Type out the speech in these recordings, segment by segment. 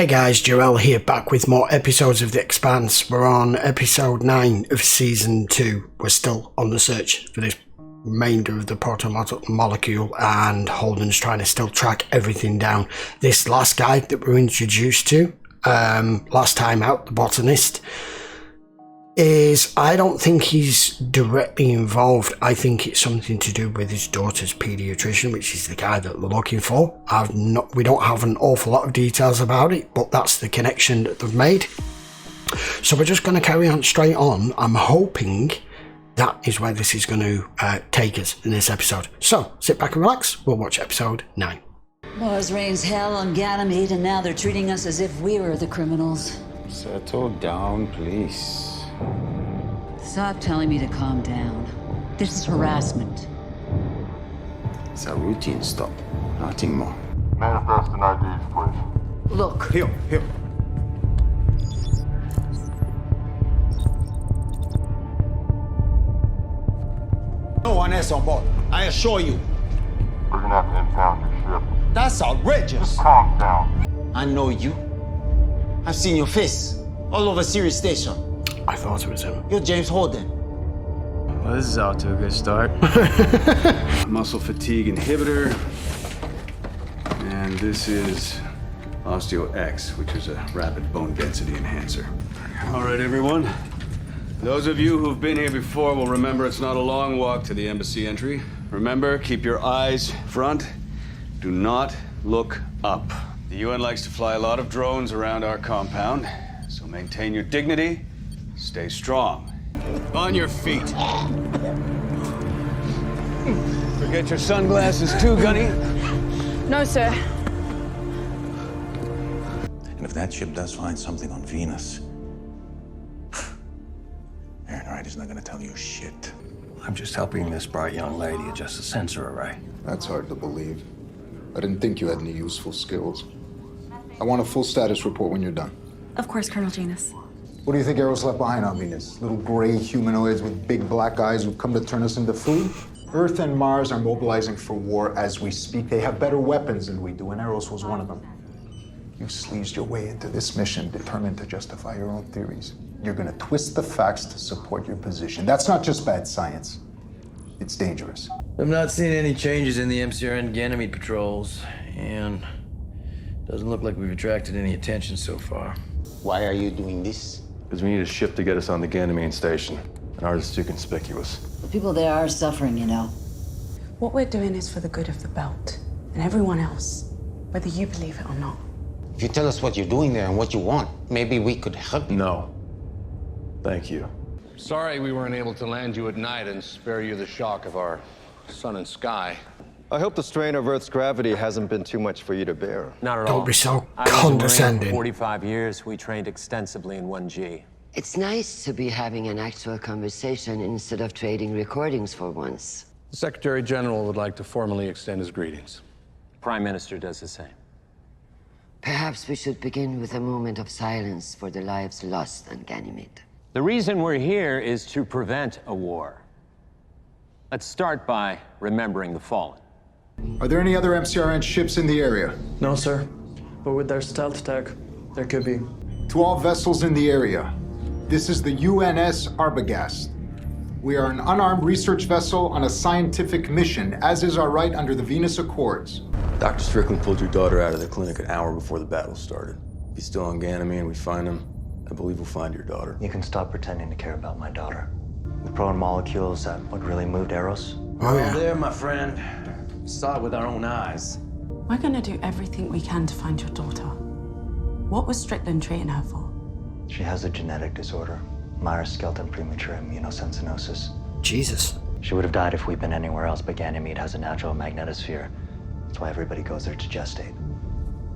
Hey guys, Joel here, back with more episodes of The Expanse. We're on episode 9 of season 2. We're still on the search for this remainder of the proto-molecule, and Holden's trying to still track everything down. This last guy that we're introduced to, last time out, the botanist, I don't think he's directly involved. I think it's something to do with his daughter's paediatrician, which is the guy that we're looking for. We don't have an awful lot of details about it, but that's the connection that they've made. So we're just going to carry on straight on. I'm hoping that is where this is going to take us in this episode. So sit back and relax. We'll watch episode 9. Mars rains hell on Ganymede, and now they're treating us as if we were the criminals. Settle down, please. Stop telling me to calm down. This is harassment. It's a routine stop, nothing more. Manifest and IDs, please. Look. Here. No one else on board, I assure you. We're gonna have to impound your ship. That's outrageous. Just calm down. I know you. I've seen your face all over Sirius Station. I thought it was him. You're James Holden. Well, this is off to a good start. Muscle fatigue inhibitor. And this is Osteo-X, which is a rapid bone density enhancer. All right, everyone. Those of you who've been here before will remember it's not a long walk to the embassy entry. Remember, keep your eyes front. Do not look up. The UN likes to fly a lot of drones around our compound, so maintain your dignity. Stay strong. On your feet. Forget your sunglasses too, Gunny. No, sir. And if that ship does find something on Venus, Aaron Wright is not gonna tell you shit. I'm just helping this bright young lady adjust the sensor array. That's hard to believe. I didn't think you had any useful skills. I want a full status report when you're done. Of course, Colonel Janus. What do you think Eros left behind on Venus? Little gray humanoids with big black eyes who've come to turn us into food? Earth and Mars are mobilizing for war as we speak. They have better weapons than we do, and Eros was one of them. You sleazed your way into this mission, determined to justify your own theories. You're gonna twist the facts to support your position. That's not just bad science. It's dangerous. I've not seen any changes in the MCRN Ganymede patrols, and doesn't look like we've attracted any attention so far. Why are you doing this? Because we need a ship to get us on the Ganymede station, and ours is too conspicuous. The people there are suffering, you know. What we're doing is for the good of the belt and everyone else, whether you believe it or not. If you tell us what you're doing there and what you want, maybe we could help you. No. Thank you. Sorry we weren't able to land you at night and spare you the shock of our sun and sky. I hope the strain of Earth's gravity hasn't been too much for you to bear. Not at all. Don't be so I was a Marine condescending. for 45 years. We trained extensively in 1G. It's nice to be having an actual conversation instead of trading recordings for once. The Secretary General would like to formally extend his greetings. Prime Minister does the same. Perhaps we should begin with a moment of silence for the lives lost on Ganymede. The reason we're here is to prevent a war. Let's start by remembering the fallen. Are there any other MCRN ships in the area? No, sir. But with their stealth tech, there could be. To all vessels in the area, this is the UNS Arbogast. We are an unarmed research vessel on a scientific mission, as is our right under the Venus Accords. Dr. Strickland pulled your daughter out of the clinic an hour before the battle started. If he's still on Ganymede and we find him, I believe we'll find your daughter. You can stop pretending to care about my daughter. The proton molecules, that what really moved Eros? Oh, yeah. There, my friend. Saw it with our own eyes. We're going to do everything we can to find your daughter. What was Strickland treating her for? She has a genetic disorder, Myers-Skeleton premature immunosensinosis. Jesus. She would have died if we'd been anywhere else, but Ganymede has a natural magnetosphere. That's why everybody goes there to gestate.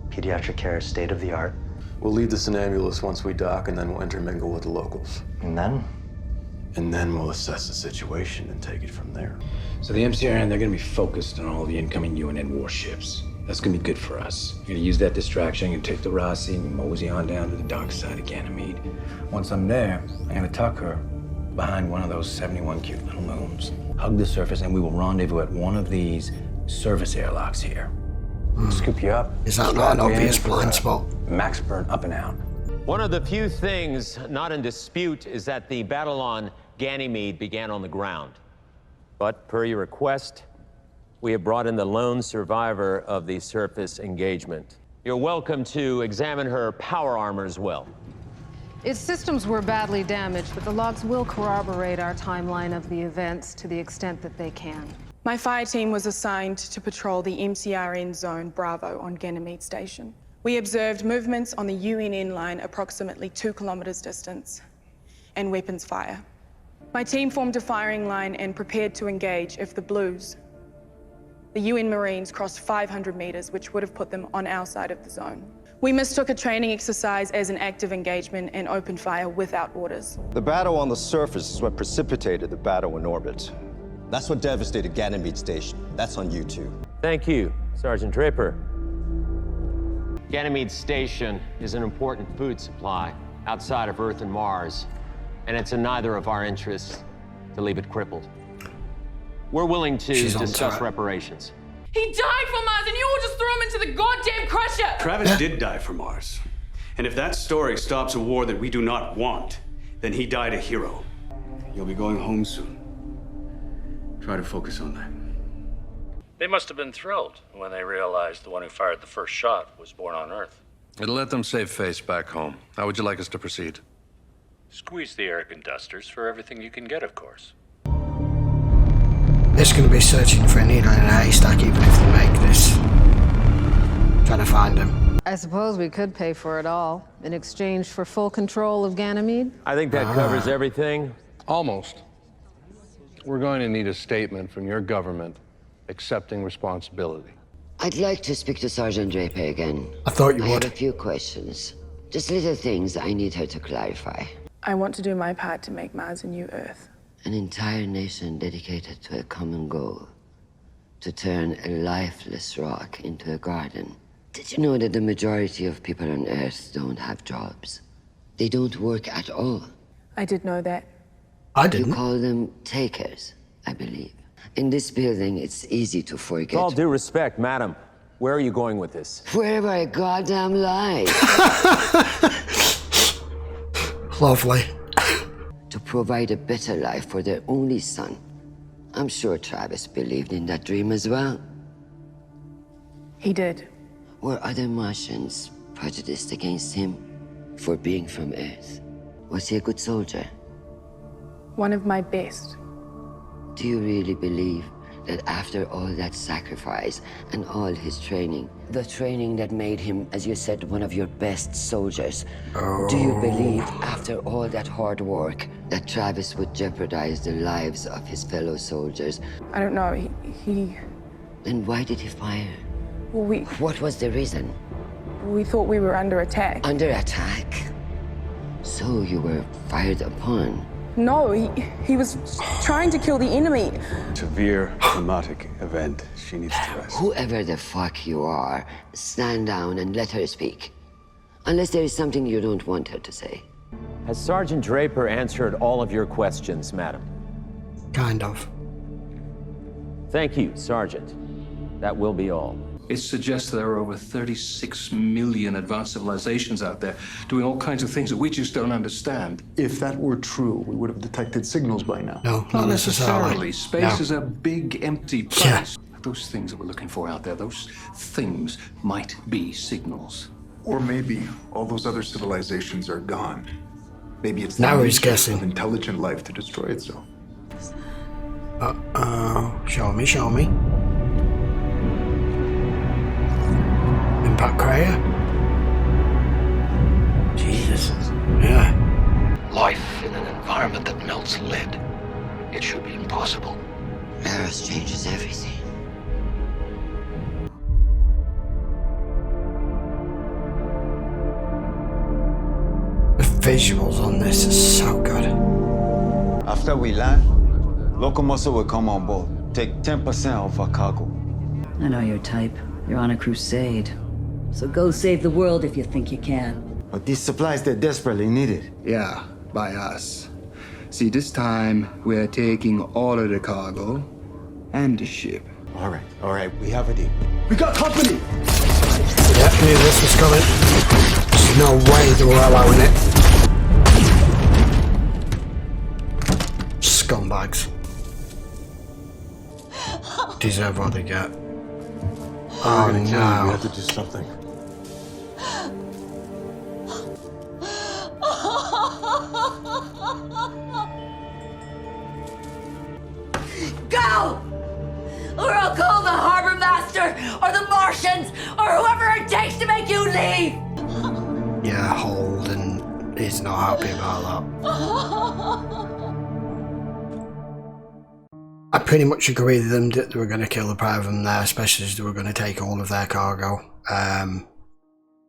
Pediatric care is state of the art. We'll leave the Somnambulist once we dock, and then we'll intermingle with the locals. And then? And then we'll assess the situation and take it from there. So the MCRN, they're gonna be focused on all the incoming UNN warships. That's gonna be good for us. We're gonna use that distraction and take the Rossi and mosey on down to the dark side of Ganymede. Once I'm there, I'm gonna tuck her behind one of those 71 cute little moons. Hug the surface, and we will rendezvous at one of these service airlocks here. Scoop you up. Is that not an obvious blind spot? Max burn up and out. One of the few things not in dispute is that the battle on Ganymede began on the ground. But per your request, we have brought in the lone survivor of the surface engagement. You're welcome to examine her power armor as well. Its systems were badly damaged, but the logs will corroborate our timeline of the events to the extent that they can. My fire team was assigned to patrol the MCRN Zone Bravo on Ganymede Station. We observed movements on the UNN line approximately 2 kilometers distance and weapons fire. My team formed a firing line and prepared to engage if the Blues, the UN Marines, crossed 500 meters, which would have put them on our side of the zone. We mistook a training exercise as an active engagement and opened fire without orders. The battle on the surface is what precipitated the battle in orbit. That's what devastated Ganymede Station. That's on you too. Thank you, Sergeant Draper. Ganymede Station is an important food supply outside of Earth and Mars, and it's in neither of our interests to leave it crippled. We're willing to discuss reparations. He died for Mars and you all just threw him into the goddamn crusher! Travis did die for Mars. And if that story stops a war that we do not want, then he died a hero. You'll be going home soon. Try to focus on that. They must have been thrilled when they realized the one who fired the first shot was born on Earth. It'll let them save face back home. How would you like us to proceed? Squeeze the arrogant dusters for everything you can get, of course. It's going to be searching for a needle in a haystack even if they make this. Trying to find him. I suppose we could pay for it all in exchange for full control of Ganymede. I think that covers everything. Almost. We're going to need a statement from your government accepting responsibility. I'd like to speak to Sergeant Draper again. I thought you would. I have a few questions. Just little things I need her to clarify. I want to do my part to make Mars a new Earth. An entire nation dedicated to a common goal. To turn a lifeless rock into a garden. Did you know that the majority of people on Earth don't have jobs? They don't work at all. I did know that. I didn't. You call them takers, I believe. In this building, it's easy to forget. With all due respect, madam, where are you going with this? Wherever I goddamn lie. Lovely. To provide a better life for their only son. I'm sure Travis believed in that dream as well. He did. Were other Martians prejudiced against him for being from Earth? Was he a good soldier? One of my best. Do you really believe that after all that sacrifice and all his training, the training that made him, as you said, one of your best soldiers, do you believe after all that hard work that Travis would jeopardize the lives of his fellow soldiers? I don't know, he... Then why did he fire? Well, What was the reason? we thought we were under attack. Under attack? So you were fired upon? No, he was trying to kill the enemy. Severe traumatic event. She needs to rest. Whoever the fuck you are, stand down and let her speak. Unless there is something you don't want her to say. Has Sergeant Draper answered all of your questions, madam? Kind of. Thank you, Sergeant. That will be all. It suggests there are over 36 million advanced civilizations out there doing all kinds of things that we just don't understand. If that were true, we would have detected signals by now. No, Not necessarily. Space No. is a big, empty place. Those things that we're looking for out there, those things might be signals. Or maybe all those other civilizations are gone. Maybe it's Now the he's nature guessing. of intelligent life to destroy itself. Show me, show me. Impact crater? Jesus. Yeah. Life in an environment that melts lead. It should be impossible. Eros changes everything. The visuals on this are so good. After we land, local muscle will come on board. Take 10% of our cargo. I know your type. You're on a crusade. So go save the world if you think you can. But these supplies, they're desperately needed. Yeah, by us. See, this time we're taking all of the cargo and the ship. All right, we have a deal. We got company! Yeah, knew this was coming. There's no way they were allowing it. Scumbags. Deserve what they get. Oh no. We have to do something. Go! Or I'll call the harbor master, or the Martians, or whoever it takes to make you leave! Yeah, Holden is not happy about that. I pretty much agree with them that they were going to kill the pair of them there, especially as they were going to take all of their cargo and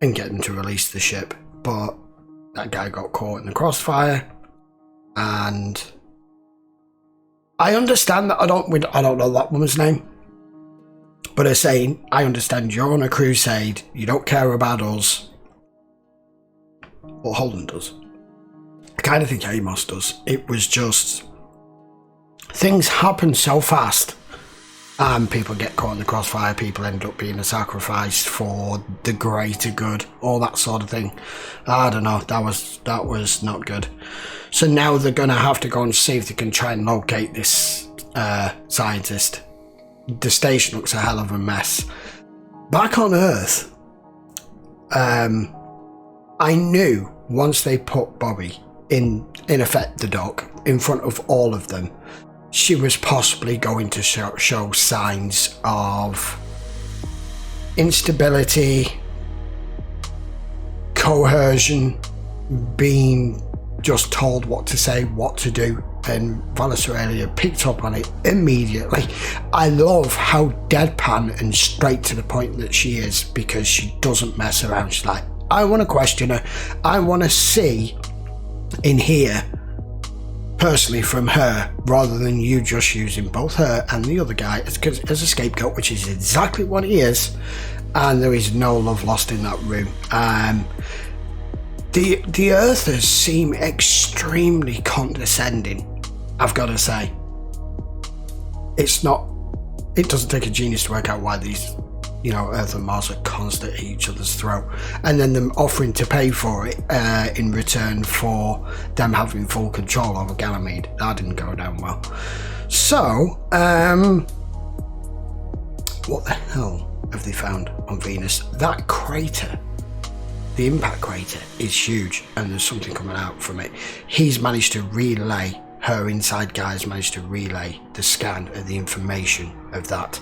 get them to release the ship. But that guy got caught in the crossfire, and I understand that I don't know that woman's name, but they're saying, I understand you're on a crusade, you don't care about us. Well, Holden does. I kind of think Amos does. It was just, things happen so fast, and people get caught in the crossfire, people end up being a sacrifice for the greater good, all that sort of thing. I don't know, that was not good. So now they're going to have to go and see if they can try and locate this scientist. The station looks a hell of a mess. Back on Earth, I knew once they put Bobby in effect the dock in front of all of them, she was possibly going to show signs of instability, coercion, being just told what to say, what to do, and Avasarala picked up on it immediately. I love how deadpan and straight to the point that she is, because she doesn't mess around. She's like, I want to question her, I want to see and hear personally from her, rather than you just using both her and the other guy as a scapegoat, which is exactly what he is, and there is no love lost in that room. The Earthers seem extremely condescending, I've got to say. It doesn't take a genius to work out why these, Earth and Mars are constant at each other's throat, and then them offering to pay for it in return for them having full control over Ganymede. That didn't go down well. So, what the hell have they found on Venus? That crater, the impact crater, is huge, and there's something coming out from it. He's managed to relay, her inside guys managed to relay the scan of the information of that.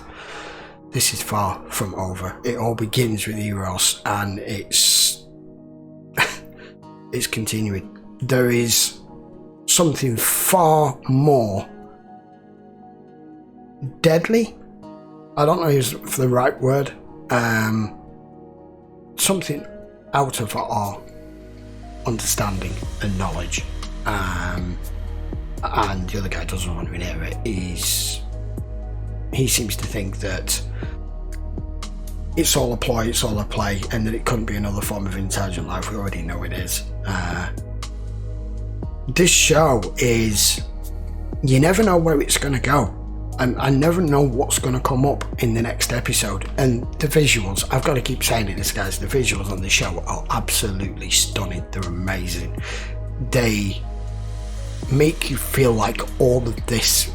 This is far from over. It all begins with Eros, and it's continuing. There is something far more deadly. I don't know if the right word. Something out of our understanding and knowledge. And the other guy doesn't want to hear it. He seems to think that it's all a ploy, it's all a play, and that it couldn't be another form of intelligent life. We already know it is. This show is, you never know where it's going to go. And I never know what's going to come up in the next episode. And the visuals, I've got to keep saying it, guys, the visuals on the show are absolutely stunning. They're amazing. They make you feel like all of this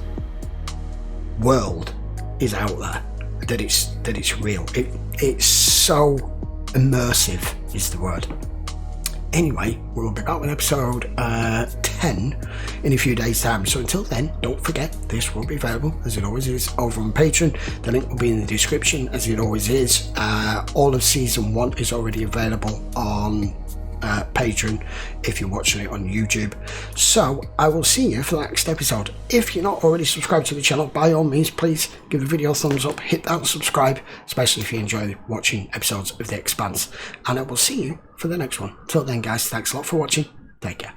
world is out there, that it's real. It's so immersive is the word. Anyway, we'll be back with episode 10 in a few days' time. So until then, don't forget, this will be available, as it always is, over on Patreon. The link will be in the description, as it always is. All of season 1 is already available on Patreon if you're watching it on YouTube. So I will see you for the next episode. If you're not already subscribed to the channel, by all means, please give the video a thumbs up, hit that subscribe, especially if you enjoy watching episodes of The Expanse, and I will see you for the next one. Till then, guys, thanks a lot for watching. Take care.